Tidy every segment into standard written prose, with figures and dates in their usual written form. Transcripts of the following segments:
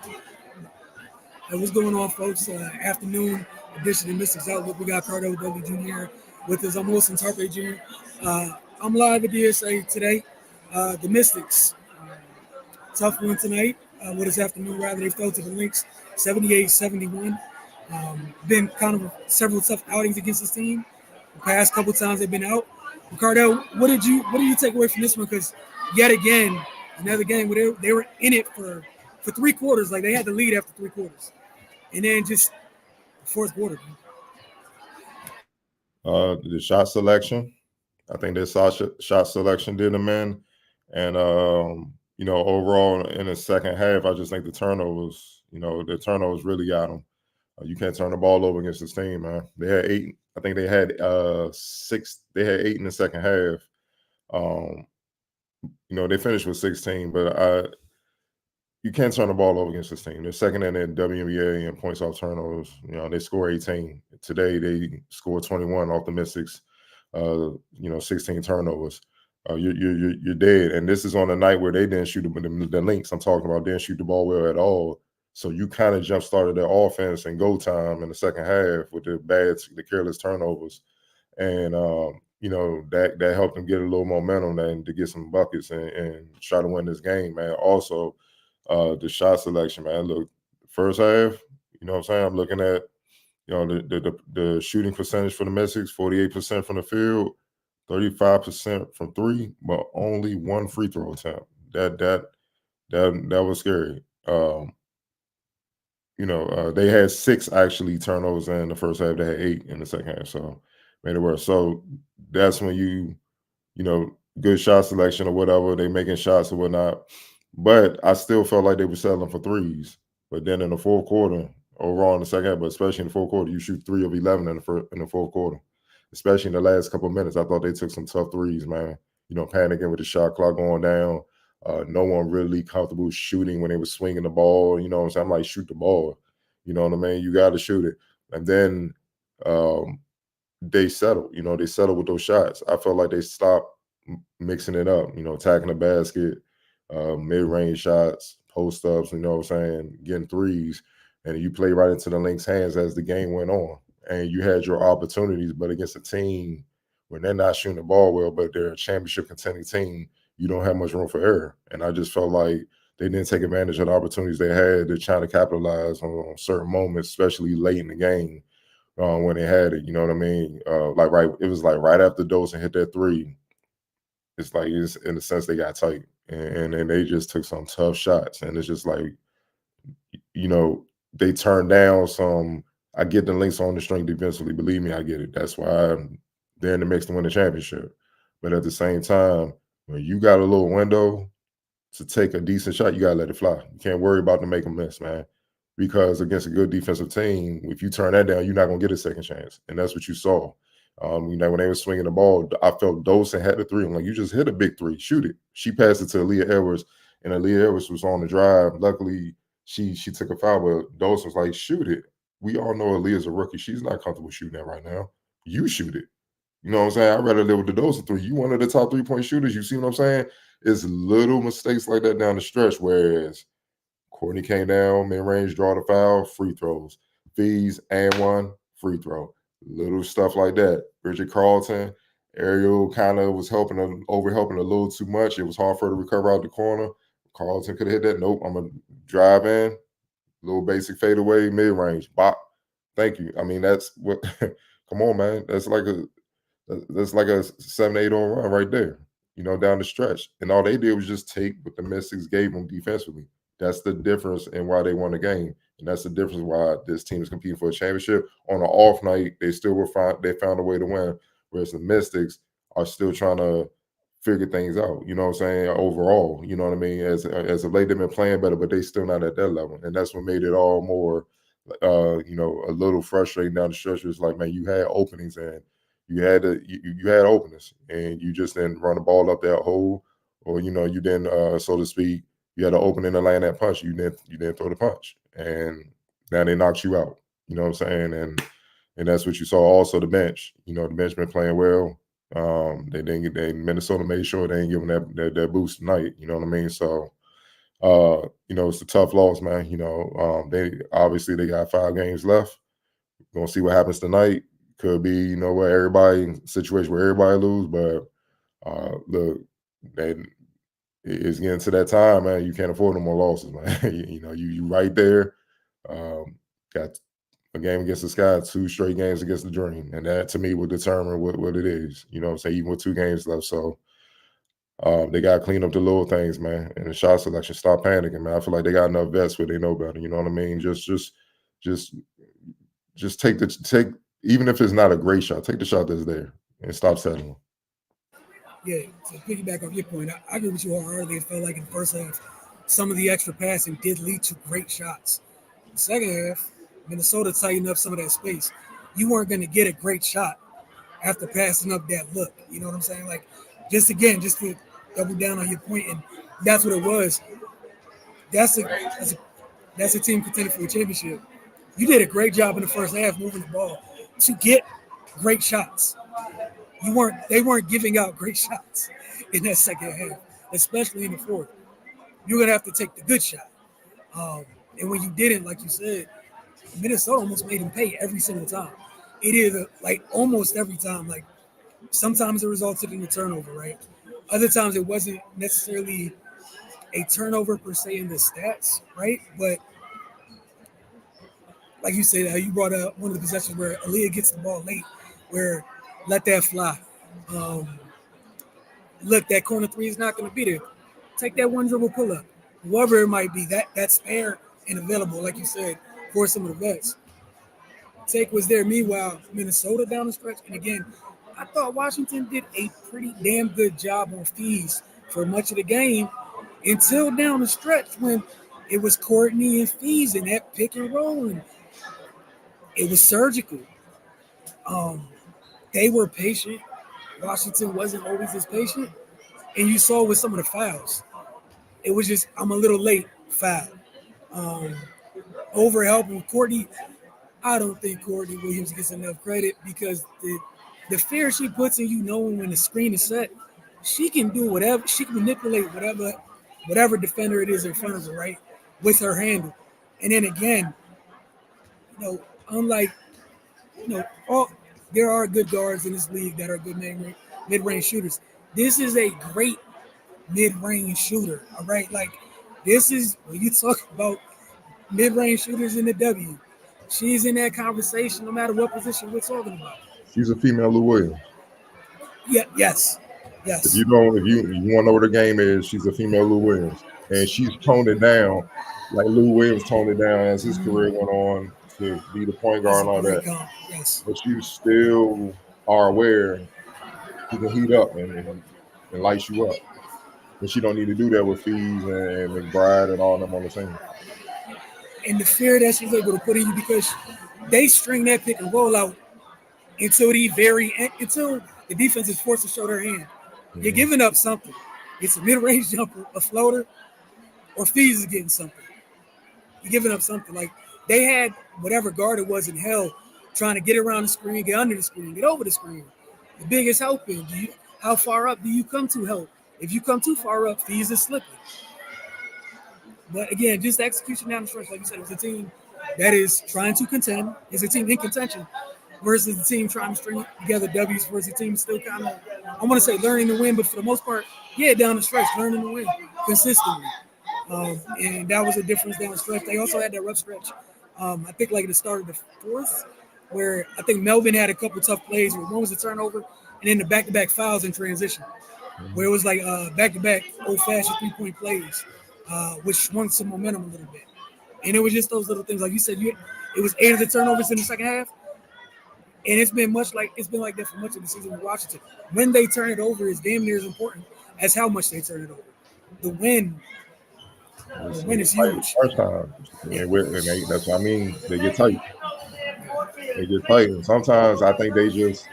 Hey, what's going on, folks? Afternoon edition of Mystics Outlook. We got Cardo W. Jr. with us. I'm Wilson Tarpe Jr. I'm live at DSA today. The Mystics, tough one tonight. This afternoon, rather, they fell to the Lynx 78-71. Been kind of several tough outings against this team. The past couple times they've been out. Ricardo, what do you take away from this one? Because yet again, another game where they were in it for 3 quarters. Like they had the lead after 3 quarters, and then just fourth quarter. The shot selection. I think their shot selection did them in. And, overall in the second half, I just think the turnovers really got them. You can't turn the ball over against this team, man. They had 8. I think they had 6. They had 8 in the second half. They finished with 16, but you can't turn the ball over against this team. They're second in the WNBA in points off turnovers. They score 18. Today they scored 21 off the Mystics. 16 turnovers. You're dead. And this is on a night where they didn't shoot the Lynx I'm talking about didn't shoot the ball well at all. So you kind of jump started their offense and go time in the second half with the careless turnovers, and that helped them get a little momentum and to get some buckets and try to win this game, man. Also, the shot selection, man. Look, first half, you know what I'm saying? I'm looking at, the shooting percentage for the Mystics, 48% from the field, 35% from three, but only one free throw attempt. That was scary. They had 6 actually turnovers in the first half. They had 8 in the second half, so made it worse. So that's when good shot selection or whatever, they making shots or whatnot. But I still felt like they were settling for threes. But then in the fourth quarter, overall in the second half, but especially in the fourth quarter, you shoot 3 of 11 in the fourth quarter. Especially in the last couple of minutes, I thought they took some tough threes, man. Panicking with the shot clock going down. No one really comfortable shooting when they were swinging the ball. You know what I'm saying? I'm like, shoot the ball. You know what I mean? You got to shoot it. And then they settled. They settled with those shots. I felt like they stopped mixing it up, attacking the basket, mid-range shots, post-ups, you know what I'm saying, getting threes. And you play right into the Lynx hands as the game went on. And you had your opportunities, but against a team when they're not shooting the ball well, but they're a championship contending team, you don't have much room for error. And I just felt like they didn't take advantage of the opportunities they had. They're trying to capitalize on certain moments, especially late in the game when they had it. You know what I mean? It was like right after Dawson hit that 3. It's like it's in a sense they got tight, and they just took some tough shots. And it's just like, they turned down some. I get the Lynx on the string defensively. Believe me, I get it. That's why they're in the mix to win the championship. But at the same time, when you got a little window to take a decent shot, you got to let it fly. You can't worry about them making a miss, man. Because against a good defensive team, if you turn that down, you're not going to get a second chance. And that's what you saw. When they were swinging the ball, I felt Dawson had the 3. I'm like, you just hit a big 3. Shoot it. She passed it to Aaliyah Edwards, and Aaliyah Edwards was on the drive. Luckily, she took a foul, but Dawson was like, shoot it. We all know Aaliyah's a rookie. She's not comfortable shooting that right now. You shoot it. You know what I'm saying? I'd rather live with the Dawson 3. You one of the top 3-point shooters. You see what I'm saying? It's little mistakes like that down the stretch, whereas Courtney came down, mid-range, draw the foul, free throws. Fees, and 1, free throw. Little stuff like that. Bridget Carlton, Ariel kind of was over-helping a little too much. It was hard for her to recover out the corner. Carlton could have hit that. Nope, I'm going to drive in. Little basic fadeaway, mid-range. Bop. Thank you. I mean, that's what – come on, man. That's like a 7-8 on run right there, down the stretch. And all they did was just take what the Mystics gave them defensively. That's the difference in why they won the game. And that's the difference why this team is competing for a championship. On an off night, they still they found a way to win, whereas the Mystics are still trying to figure things out, you know what I'm saying, overall. You know what I mean? As of late, they've been playing better, but they still not at that level. And that's what made it all more, a little frustrating down the stretch. It's like, man, you had openings and you had openings, and you just didn't run the ball up that hole, or you didn't, so to speak. You had an opening to land that punch. You didn't throw the punch, and now they knocked you out. You know what I'm saying? And that's what you saw. Also, the bench. The bench been playing well. Minnesota made sure they didn't give them that boost tonight. You know what I mean? So It's a tough loss, man. They obviously they got 5 games left. Gonna see what happens tonight. Could be, where everybody situation where everybody lose, but look, they, it's getting to that time, man. You can't afford no more losses, man. You right there. Um, got a game against the Sky, 2 straight games against the Dream, and that to me will determine what it is. You know what I'm saying? Even with 2 games left, so they got to clean up the little things, man. And the shot selection, stop panicking, man. I feel like they got enough vets where they know better. You know what I mean? Just take even if it's not a great shot, take the shot that's there and stop settling. Yeah, to piggyback off your point, I agree with you wholeheartedly. It felt like in the first half, some of the extra passing did lead to great shots. The second half, Minnesota tightened up some of that space. You weren't going to get a great shot after passing up that look. You know what I'm saying? Like, just to double down on your point, and that's what it was. That's a team contending for a championship. You did a great job in the first half moving the ball to get great shots. They weren't giving out great shots in that second half, especially in the fourth. You're gonna have to take the good shot. Um, and when you didn't, like you said, Minnesota almost made him pay every single time. It is like almost every time. Like sometimes it resulted in a turnover, right? Other times it wasn't necessarily a turnover per se in the stats, right? But like you said, you brought up one of the possessions where Aaliyah gets the ball late, where let that fly. Um, Look, that corner three is not going to be there. Take that one dribble pull up, whoever it might be. That's fair and available, like you said, for some of the vets. Take was there. Meanwhile, Minnesota down the stretch, and again, I thought Washington did a pretty damn good job on fees for much of the game until down the stretch when it was Courtney and fees and that pick and roll, and it was surgical. Um, they were patient. Washington wasn't always as patient, and you saw with some of the fouls. It was just I'm a little late foul. Um, Over helping Courtney, I don't think Courtney Williams gets enough credit because the fear she puts in you knowing when the screen is set, she can do whatever, she can manipulate whatever defender it is in front of her, right? With her handle. And then again, unlike, all there are good guards in this league that are good mid-range shooters. This is a great mid-range shooter. All right, like this is when you talk about mid-range shooters in the W. She's in that conversation no matter what position we're talking about. She's a female Lou Williams. Yeah, yes, If yes. you don't, if you want to know what her game is, she's a female Lou Williams, and she's toned it down like Lou Williams toned it down as his career went on to be the point That's guard a and all great that. comp. Yes. But you still are aware she can heat up and light you up, and she don't need to do that with Fees and McBride and all them on the team. And the fear that she's able to put in you because they string that pick and roll out until the defense is forced to show their hand. You're Mhm. giving up something. It's a mid-range jumper, a floater, or Fees is getting something. You're giving up something. Like they had whatever guard it was in hell trying to get around the screen, get under the screen, get over the screen. The biggest help in how far up do you come to help? If you come too far up, Fees is slipping. But again, just the execution down the stretch, like you said, it's a team that is trying to contend. It's a team in contention versus the team trying to string together W's versus the team still kind of, I want to say learning to win, but for the most part, yeah, down the stretch, learning to win consistently. And that was a difference down the stretch. They also had that rough stretch. I think like at the start of the fourth, where I think Melvin had a couple tough plays where one was a turnover and then the back-to-back fouls in transition, where it Mhm. was like back-to-back old-fashioned three-point plays, which swung some momentum a little bit. And it was just those little things, like you said. It was 8 of the turnovers in the second half, and it's been like that for much of the season with Washington. When they turn it over is damn near as important as how much they turn it over. The win, the They win get is tight huge. first time, Yeah, that's what I mean. They get tight. They get tight, and sometimes I think they just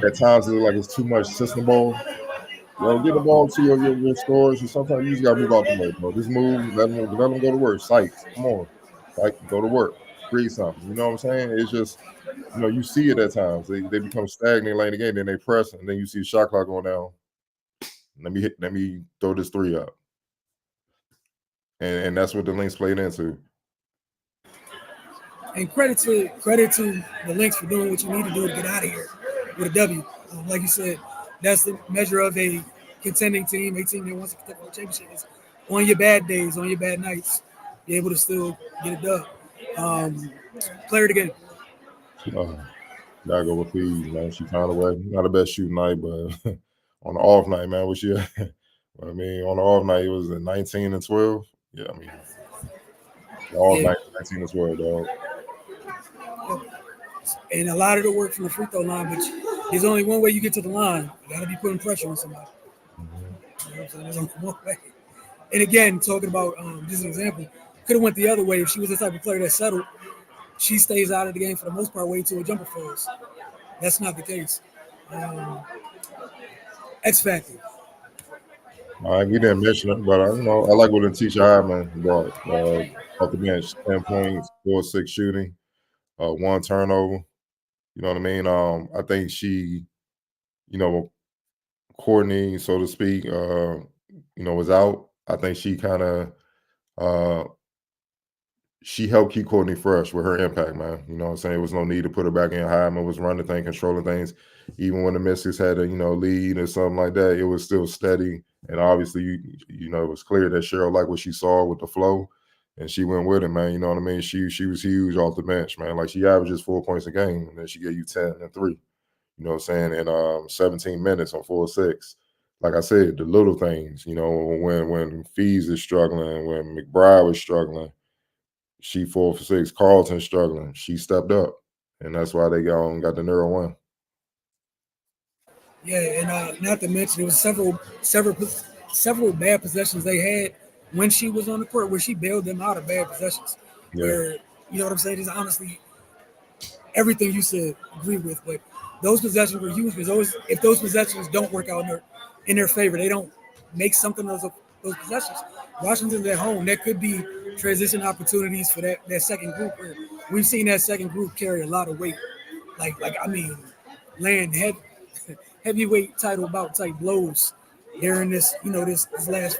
at times it look like it's too much system ball. Yo, get the ball to your scores, and sometimes you just gotta move out the way, bro. Just move, let them go to work. Sykes, come on, like go to work, create something. You know what I'm saying? It's just you see it at times. They become stagnant late in the game, then they press, and then you see the shot clock going down. Let me throw this three up. and that's what the Lynx played into. And credit to the Lynx for doing what you need to do to get out of here with a W. Like you said, that's the measure of a contending team, a team that wants to contend for a championship. Is on your bad days, on your bad nights, be able to still get it done. Um, Player of the game. Uh, gotta go with Fees, man. She found a way. Not the best shooting night, but on the off night, man, what she I mean, on the off night, it was at 19 and 12. Yeah, I mean, the off Yeah, night, 19 and 12, dog. and a lot of the work from the free throw line, but there's only one way you get to the line. You got to be putting pressure on somebody. Mhm. You know what I'm saying? There's only one way. And again, talking about just an example, could have went the other way if she was the type of player that settled. She stays out of the game for the most part, wait till a jumper falls. That's not the case. Um, X factor. All right, we didn't mention it, but I like what Letitia Hyman brought off the bench: 10 points, 4-6 shooting, one turnover. You know what I mean? I think she, you know, Courtney, so to speak, was out. I think she kind of uh, she helped keep Courtney fresh with her impact, man. You know what I'm saying? There was no need to put her back in. Hyman was running things, controlling things. Even when the Mystics had a, lead or something like that, it was still steady. And obviously, it was clear that Cheryl liked what she saw with the flow, and she went with it, man. You know what I mean? She was huge off the bench, man. Like, she averages 4 points a game, and then she gave you 10 and 3. You know what I'm saying? And 17 minutes on 4-6. Like I said, the little things, when Fees is struggling, when McBride was struggling, she 4 for 6. Carlton struggling. She stepped up, and that's why they got the narrow one. Yeah, and not to mention there was several bad possessions they had when she was on the court where she bailed them out of bad possessions. Yeah, Where you know what I'm saying? Is honestly everything you said agree with, but those possessions were huge because if those possessions don't work out in their favor, they don't make something of those possessions. Washington's at home. There could be transition opportunities for that second group. Where we've seen that second group carry a lot of weight. Like I mean, land heavyweight title bout type blows during this last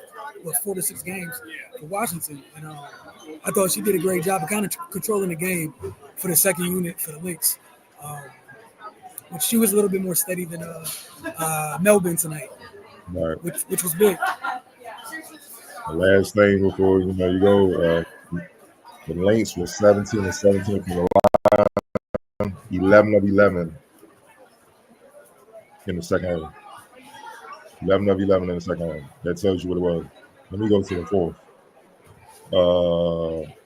4 to 6 games for Washington. And I thought she did a great job of kind of controlling the game for the second unit for the Lynx. Um, but she was a little bit more steady than Melbourne tonight, right. which was big. The last thing before you go, the Lynx was 17 and 17 from the line, 11 of 11 in the second half. 11 of 11 in the second half. That tells you what it was. Let me go to the fourth.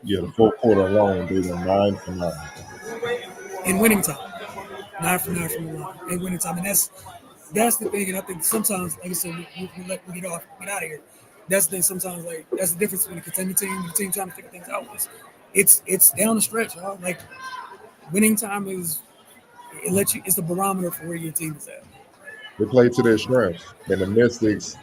Yeah, the fourth quarter alone, they were 9 for 9. In winning time. 9 for 9 from the line. In winning time. And that's the thing. And I think sometimes, like I said, we get out of here. That's the thing. Sometimes, like that's the difference between a contending team and a team trying to figure things out. It's down the stretch, y'all. Like winning time it's the barometer for where your team is at. They played to their strengths, and the Mystics,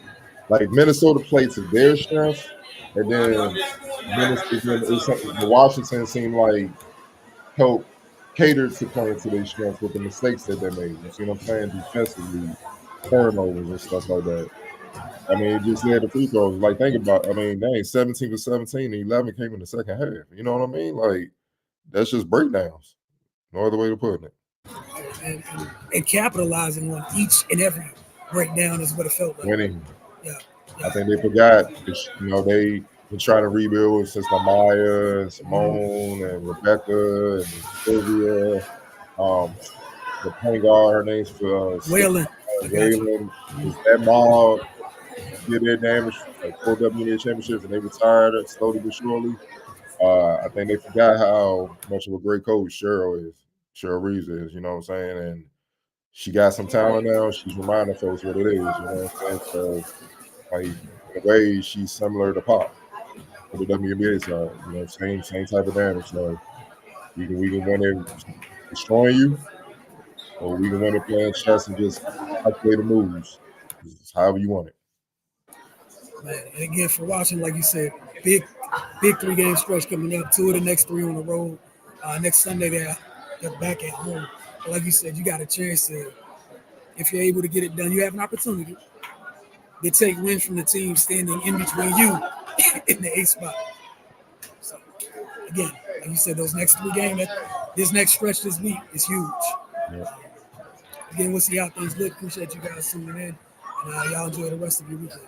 like Minnesota, played to their strengths, and then the Washington seemed like help cater to playing to their strengths with the mistakes that they made. You see what I'm saying? Defensively, turnovers and stuff like that. I mean, it just led to free throws. Like, think about, I mean, dang, 17 for 17, and 11 came in the second half. You know what I mean? Like, that's just breakdowns. No other way to put it. And capitalizing on each and every breakdown is what it felt like. Winning. Yeah, I yeah. think they forgot, they've been trying to rebuild since Lamaya and Simone and Rebecca and Sylvia. The point guard, her name's Waylon, I got you. Waylon. Was that mob did their damage, like 4 WNBA championships, and they retired slowly but surely. I think they forgot how much of a great coach Cheryl is. Cheryl Reeves is, you know what I'm saying? And she got some talent now. She's reminding folks what it is, you know what I'm saying? So, like, in a way, she's similar to Pop for the WNBA side. Same type of damage. So we can win it destroying you, or we can win it playing chess and just calculate the moves. It's however you want it. Man, and again, for watching, like you said, big 3 game stretch coming up. 2 of the next 3 on the road. Next Sunday, they're back at home. But like you said, you got a chance to, if you're able to get it done, you have an opportunity to take wins from the team standing in between you in the 8th spot. again, like you said, those next 3 games, this next stretch this week is huge. Yeah. Again, we'll see how things look. Appreciate you guys tuning in, and y'all enjoy the rest of your weekend.